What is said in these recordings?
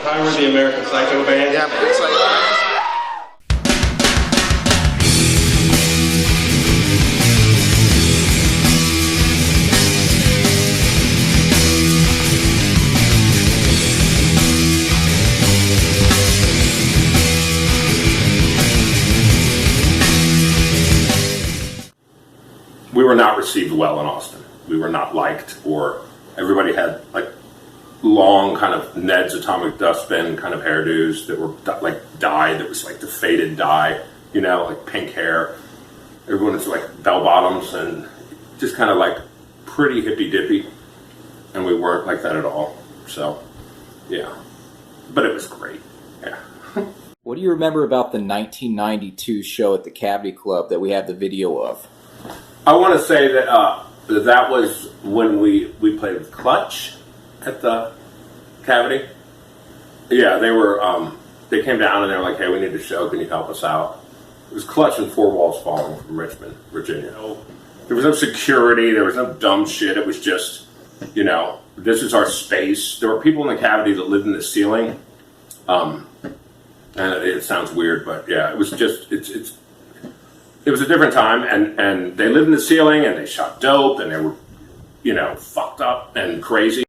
Hi, we're the American Psycho Band. Yeah, American Psycho. We were not received well in Austin. We were not liked, or everybody had like long kind of Ned's Atomic Dustbin kind of hairdos that were like dyed, that was like the faded dye, you know, like pink hair. Everyone was like bell bottoms and just kind of like pretty hippy dippy, and we weren't like that at all. So, yeah, but it was great. Yeah. What do you remember about the 1992 show at the Cavity Club that we have the video of? I want to say that that was when we played with Clutch at the Cavity. Yeah, they came down and they were like, "Hey, we need a show. Can you help us out?" It was Clutch and Four Walls Falling from Richmond, Virginia. There was no security. There was no dumb shit. It was just, you know, this is our space. There were people in the Cavity that lived in the ceiling. And it sounds weird, but yeah, it was just it was a different time, and they lived in the ceiling, and they shot dope, and they were, you know, fucked up and crazy.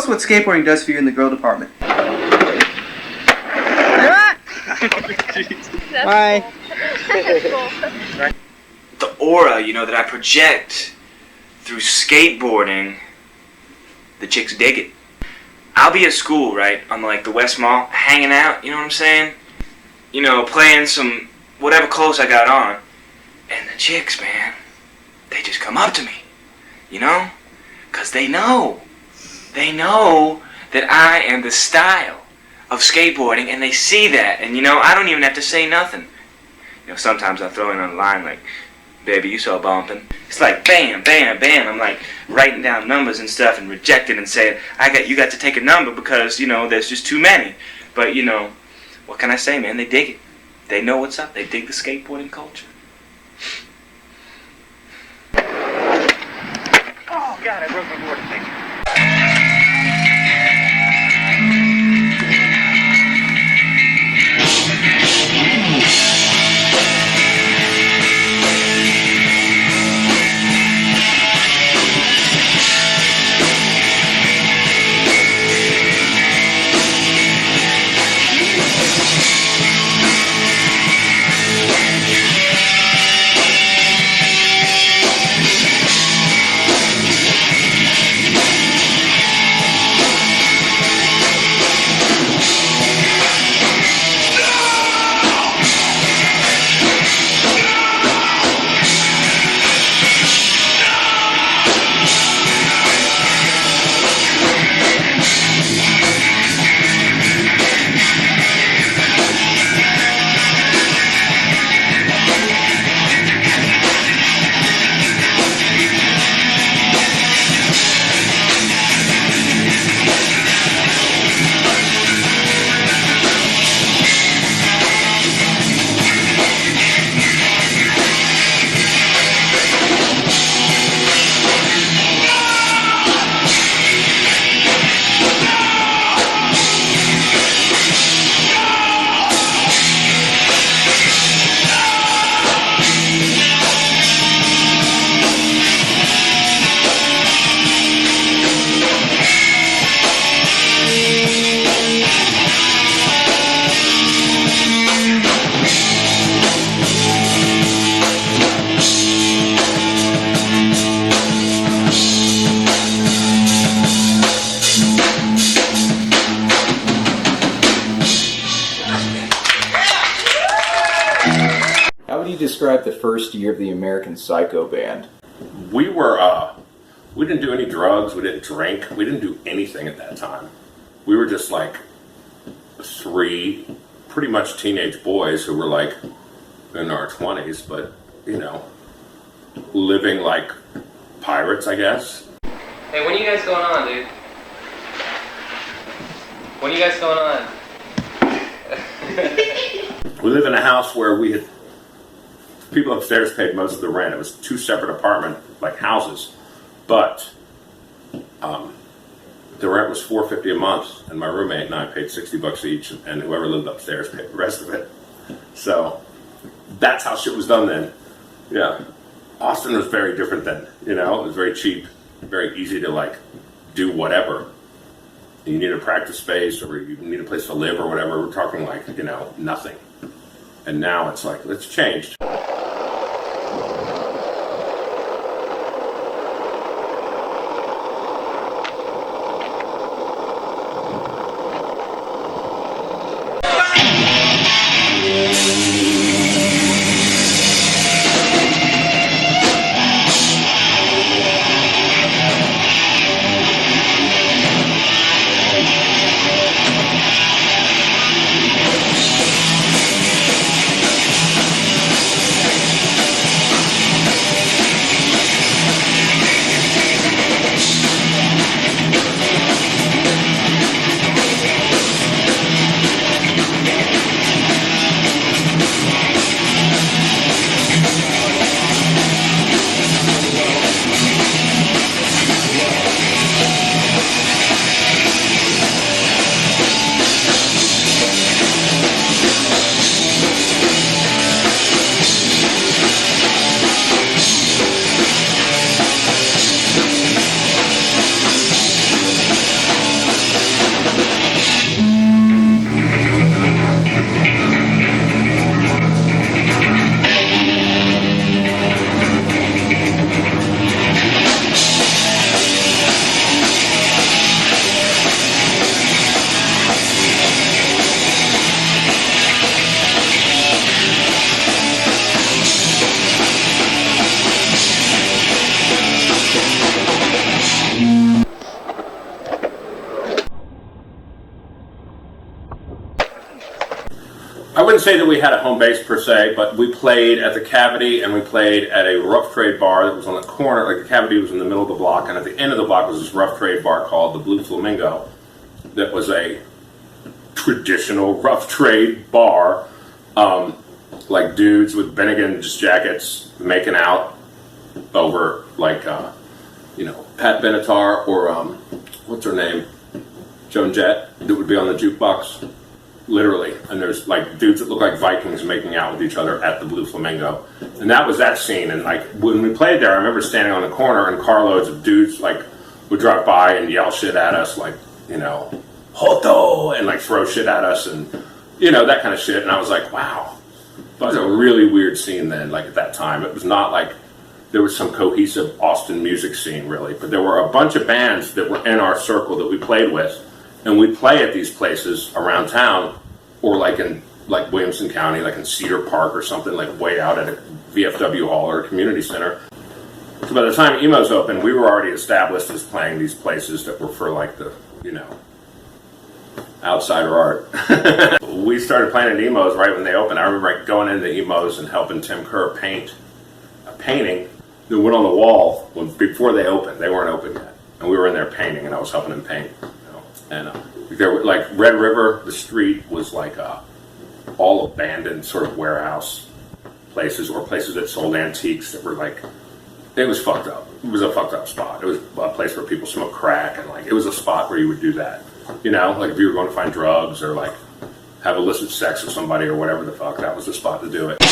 us what skateboarding does for you in the girl department. Bye. The aura, you know, that I project through skateboarding, the chicks dig it. I'll be at school, right, on like the West Mall, hanging out, you know what I'm saying? You know, playing some whatever clothes I got on. And the chicks, man, they just come up to me, you know? Because they know that I am the style of skateboarding, and they see that. And, you know, I don't even have to say nothing. You know, sometimes I throw in on the line like, baby, you so bumping. It's like bam, bam, bam. I'm like writing down numbers and stuff and rejecting and saying, you got to take a number because, you know, there's just too many. But, you know, what can I say, man? They dig it. They know what's up. They dig the skateboarding culture. Oh, God, I broke my board. Thank you. How would you describe the first year of the American Psycho Band? We didn't do any drugs, we didn't drink, we didn't do anything at that time. We were just like three pretty much teenage boys who were like in our 20s, but, you know, living like pirates, I guess. Hey, when are you guys going on, dude? When are you guys going on? We live in a house where we had people upstairs paid most of the rent. It was two separate apartment like houses, but the rent was $450 a month, and my roommate and I paid $60 each, and whoever lived upstairs paid the rest of it. So that's how shit was done then. Yeah, Austin was very different then. You know, it was very cheap, very easy to like do whatever. You need a practice space, or you need a place to live, or whatever. We're talking like, you know, nothing. And now it's like, it's changed. I wouldn't say that we had a home base per se, but we played at the Cavity and we played at a rough trade bar that was on the corner. Like the Cavity was in the middle of the block, and at the end of the block was this rough trade bar called the Blue Flamingo. That was a traditional rough trade bar, like dudes with Bennigan's jackets making out over like Pat Benatar or what's her name, Joan Jett, that would be on the jukebox. Literally, and there's like dudes that look like Vikings making out with each other at the Blue Flamingo, and that was that scene. And like when we played there, I remember standing on the corner and carloads of dudes like would drive by and yell shit at us, like "Hoto," and like throw shit at us, and that kind of shit. And I was like, wow, that was a really weird scene then. Like at that time, it was not like there was some cohesive Austin music scene really, but there were a bunch of bands that were in our circle that we played with. And we'd play at these places around town, or like in Williamson County, like in Cedar Park or something, like way out at a VFW hall or a community center. So by the time Emo's opened, we were already established as playing these places that were for like the, outsider art. We started playing at Emo's right when they opened. I remember going into Emo's and helping Tim Kerr paint a painting that went on the wall before they opened. They weren't open yet. And we were in there painting, and I was helping him paint. And there were like Red River, the street was like all abandoned sort of warehouse places or places that sold antiques that were like, it was fucked up. It was a fucked up spot. It was a place where people smoked crack, and like it was a spot where you would do that. Like if you were going to find drugs or like have illicit sex with somebody or whatever the fuck, that was the spot to do it.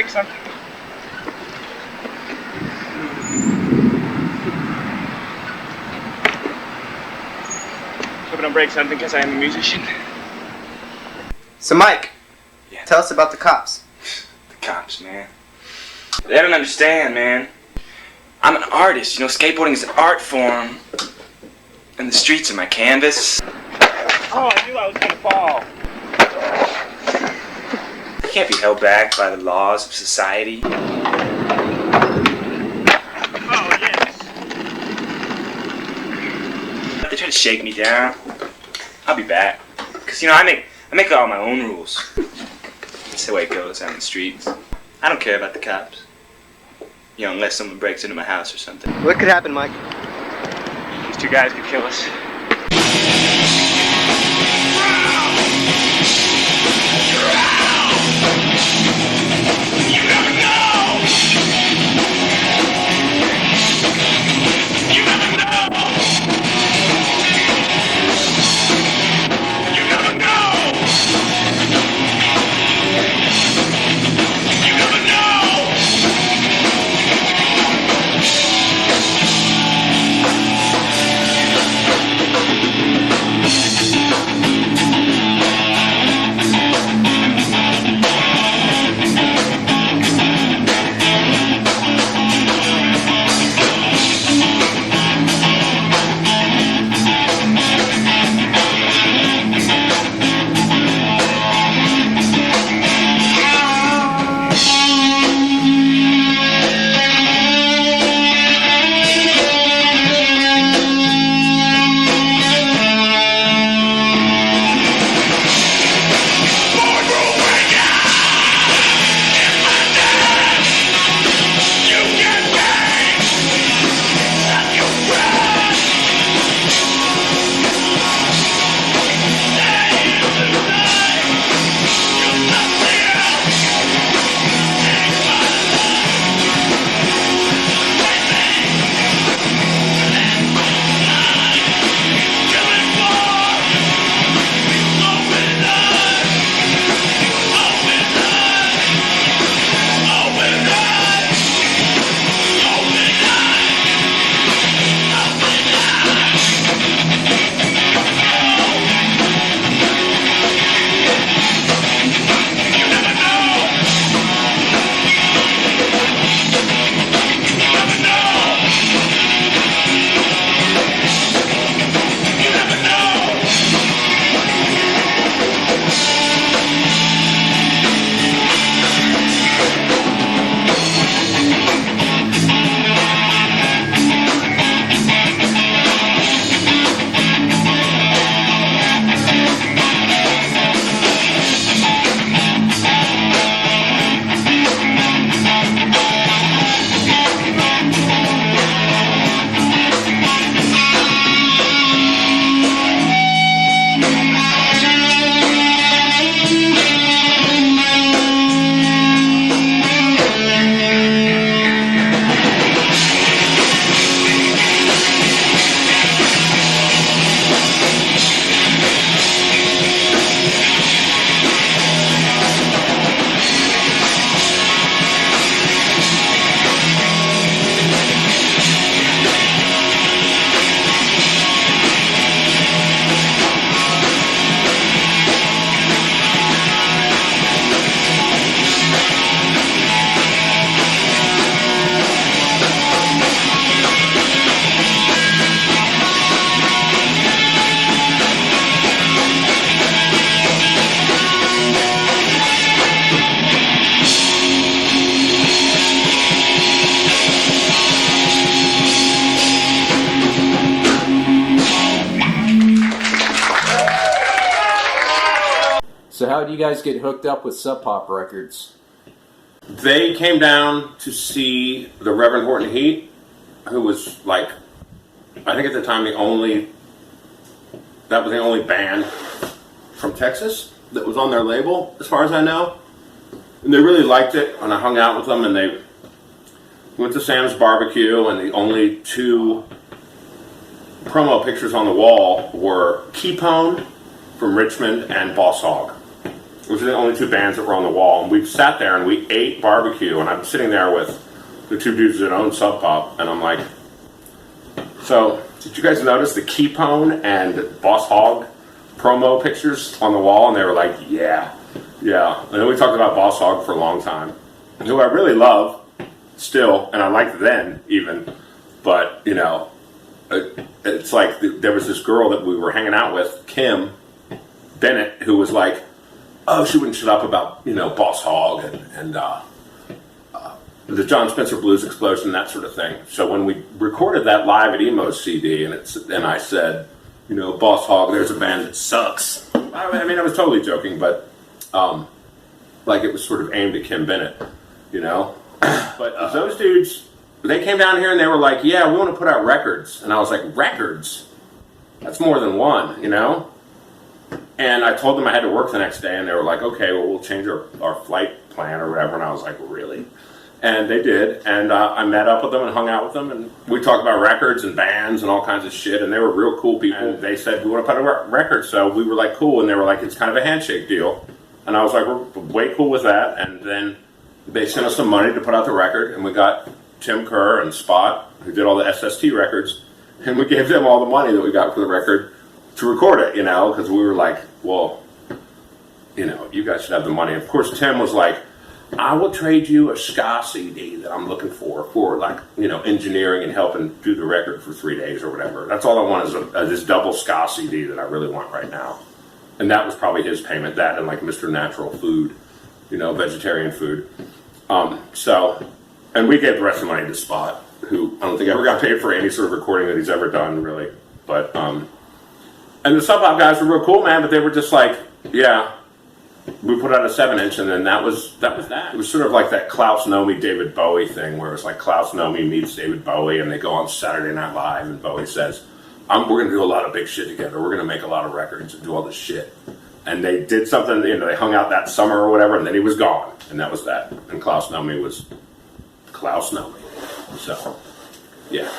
break something. Hope I don't break something because I am a musician. So Mike, Yeah. tell us about the cops. The cops, man. They don't understand, man. I'm an artist. You know, skateboarding is an art form. And the streets are my canvas. Oh, I knew I was gonna fall. I can't be held back by the laws of society. Oh, yes. If they try to shake me down, I'll be back. Cause I make all my own rules. That's the way it goes out in the streets. I don't care about the cops. Unless someone breaks into my house or something. What could happen, Mike? These two guys could kill us. So how do you guys get hooked up with Sub Pop Records? They came down to see the Reverend Horton Heat, who was like, I think at the time that was the only band from Texas that was on their label, as far as I know. And they really liked it, and I hung out with them, and they went to Sam's Barbecue, and the only two promo pictures on the wall were Keypone from Richmond and Boss Hogg. Those were the only two bands that were on the wall. And we sat there and we ate barbecue, and I'm sitting there with the two dudes that own Sub Pop, and I'm like, so, did you guys notice the Keypone and Boss Hogg promo pictures on the wall? And they were like, yeah. And then we talked about Boss Hogg for a long time, who I really love still, and I liked then even, but, it's like there was this girl that we were hanging out with, Kim Bennett, who was like, oh, she wouldn't shut up about, Boss Hogg and the John Spencer Blues Explosion, that sort of thing. So when we recorded that live at Emo's CD, and I said, Boss Hogg, there's a band that sucks. I mean, I was totally joking, but like it was sort of aimed at Kim Bennett, But those dudes, they came down here and they were like, yeah, we want to put out records. And I was like, records? That's more than one, And I told them I had to work the next day, and they were like, okay, well, we'll change our flight plan or whatever. And I was like, really? And they did, and I met up with them and hung out with them, and we talked about records and bands and all kinds of shit, and they were real cool people. And they said, we want to put out a record, so we were like, cool, and they were like, it's kind of a handshake deal. And I was like, we're way cool with that, and then they sent us some money to put out the record, and we got Tim Kerr and Spot, who did all the SST records, and we gave them all the money that we got for the record to record it, because we were like, well, you guys should have the money. Of course, Tim was like, I will trade you a ska CD that I'm looking for like, engineering and helping do the record for 3 days or whatever. That's all I want is this double ska CD that I really want right now. And that was probably his payment, that and like Mr. Natural Food, vegetarian food. And we gave the rest of the money to Spot, who I don't think ever got paid for any sort of recording that he's ever done, really. But, and the Sub Pop guys were real cool, man, but they were just like, yeah, we put out a 7-inch, and then that was that. It was sort of like that Klaus Nomi David Bowie thing, where it's like Klaus Nomi meets David Bowie, and they go on Saturday Night Live, and Bowie says, we're going to do a lot of big shit together. We're going to make a lot of records and do all this shit. And they did something, they hung out that summer or whatever, and then he was gone, and that was that. And Klaus Nomi was Klaus Nomi. So, yeah.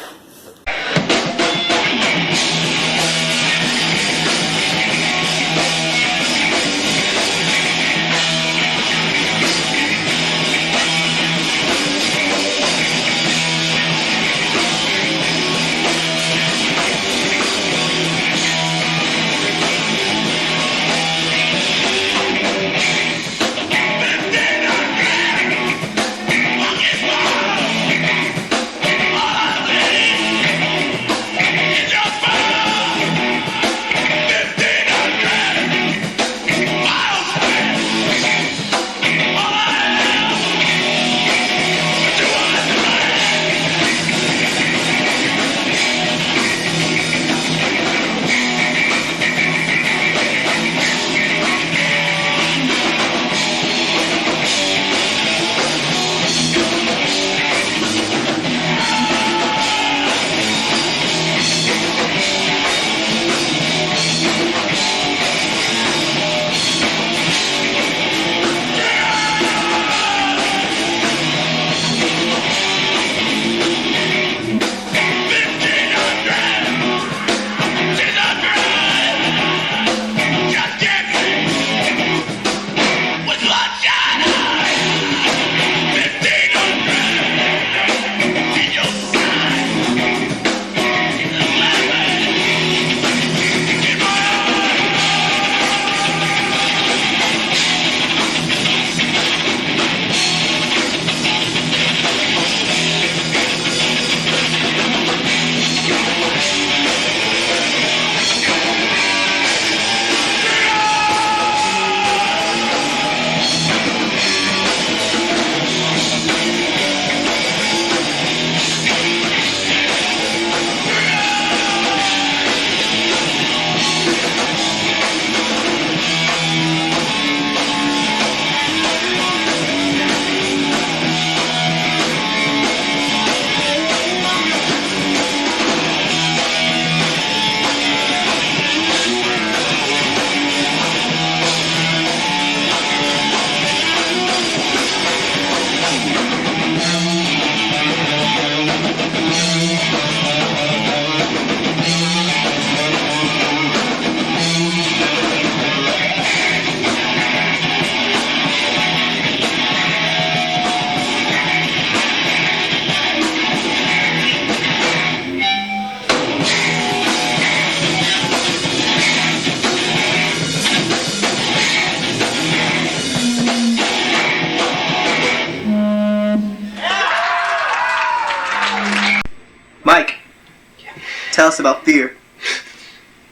Tell us about fear.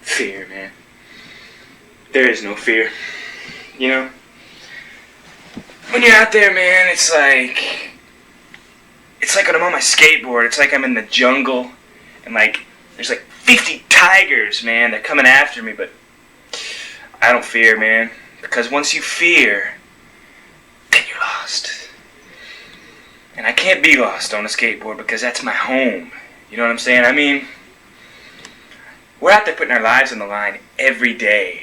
Fear, man. There is no fear. You know? When you're out there, man, it's like when I'm on my skateboard, it's like I'm in the jungle, and like, there's like 50 tigers, man, they're coming after me, but I don't fear, man, because once you fear, then you're lost. And I can't be lost on a skateboard because that's my home. You know what I'm saying? I mean, we're out there putting our lives on the line every day,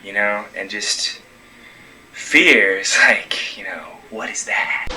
you know, and just fear is like, you know, what is that?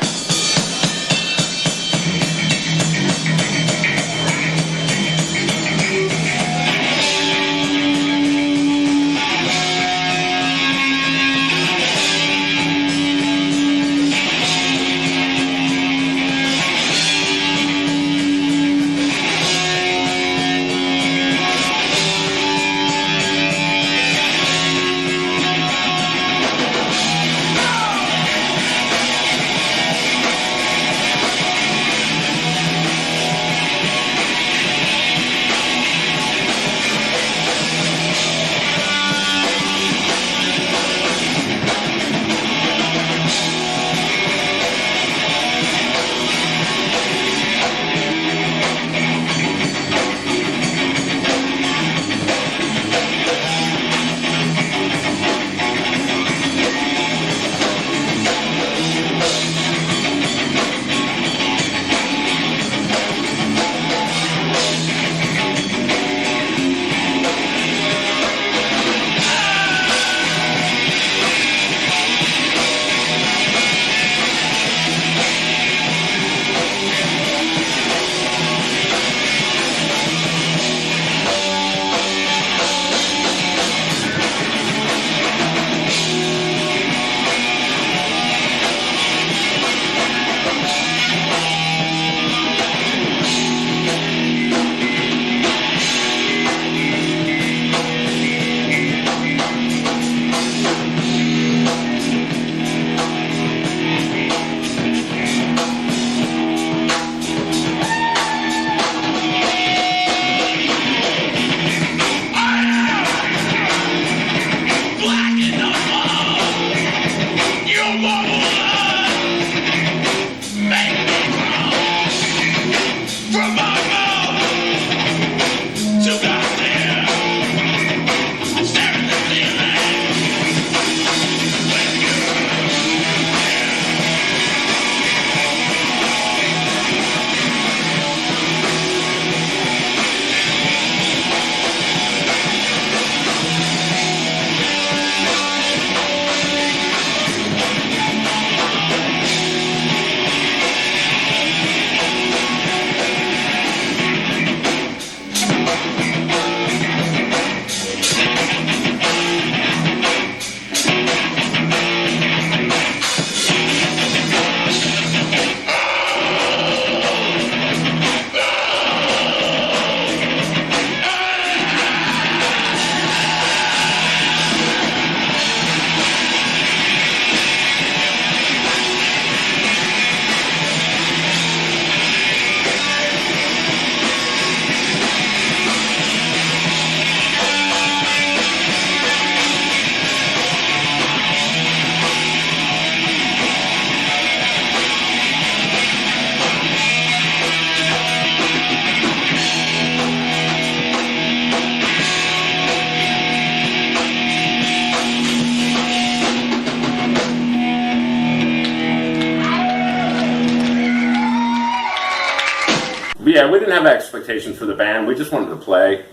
Yeah, we didn't have expectations for the band. We just wanted to play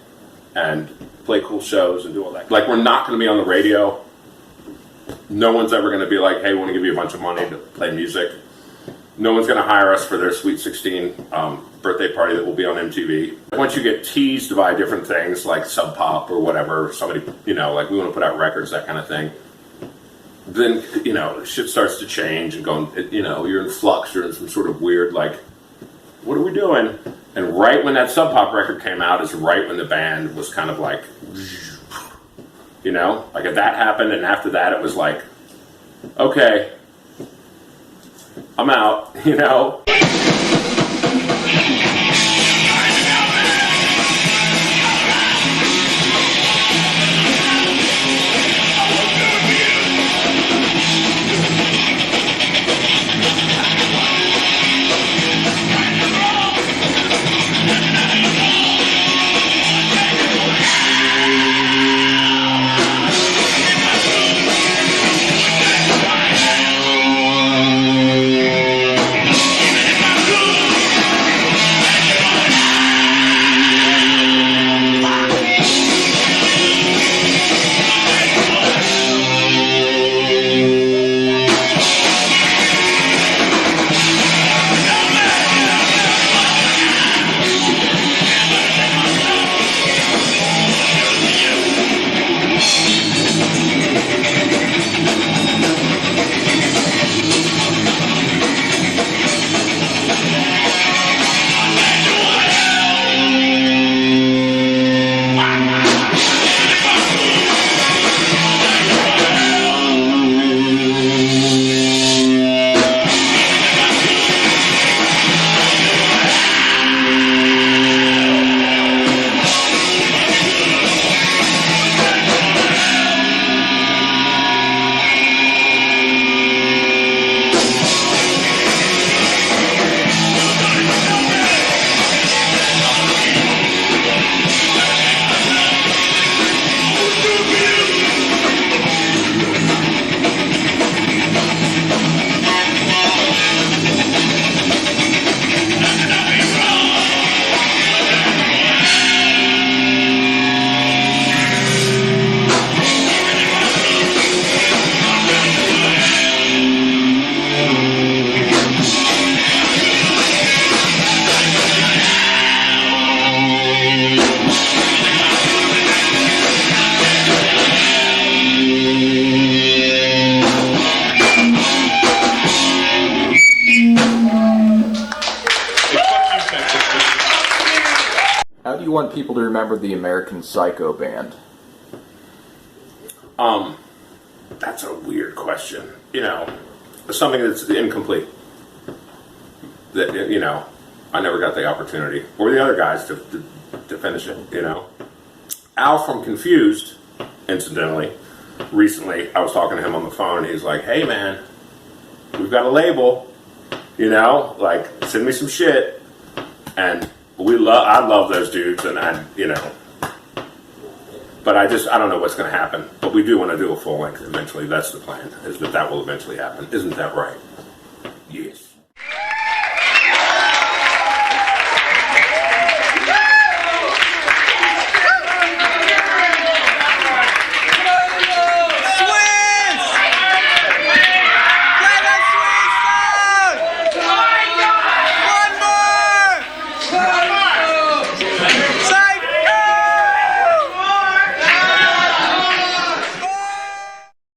and play cool shows and do all that. Like, we're not going to be on the radio. No one's ever going to be like, hey, we want to give you a bunch of money to play music. No one's going to hire us for their Sweet 16 birthday party that will be on MTV. Once you get teased by different things like Sub Pop or whatever, somebody, you know, like we want to put out records, that kind of thing, then, you know, shit starts to change and going, you know, you're in flux, you're in some sort of weird, like, what are we doing? And right when that Sub Pop record came out is right when the band was kind of like, you know, like if that happened, and after that it was like, okay, I'm out, you know. How do you want people to remember the American Psycho Band? That's a weird question. You know, something that's incomplete. That, you know, I never got the opportunity, or the other guys to finish it, you know. Al from Confused, incidentally, recently, I was talking to him on the phone, and he's like, hey man, we've got a label, you know, like, send me some shit. And I love those dudes, and you know, but I don't know what's going to happen. But we do want to do a full length eventually. That's the plan, is that will eventually happen. Isn't that right? Yes.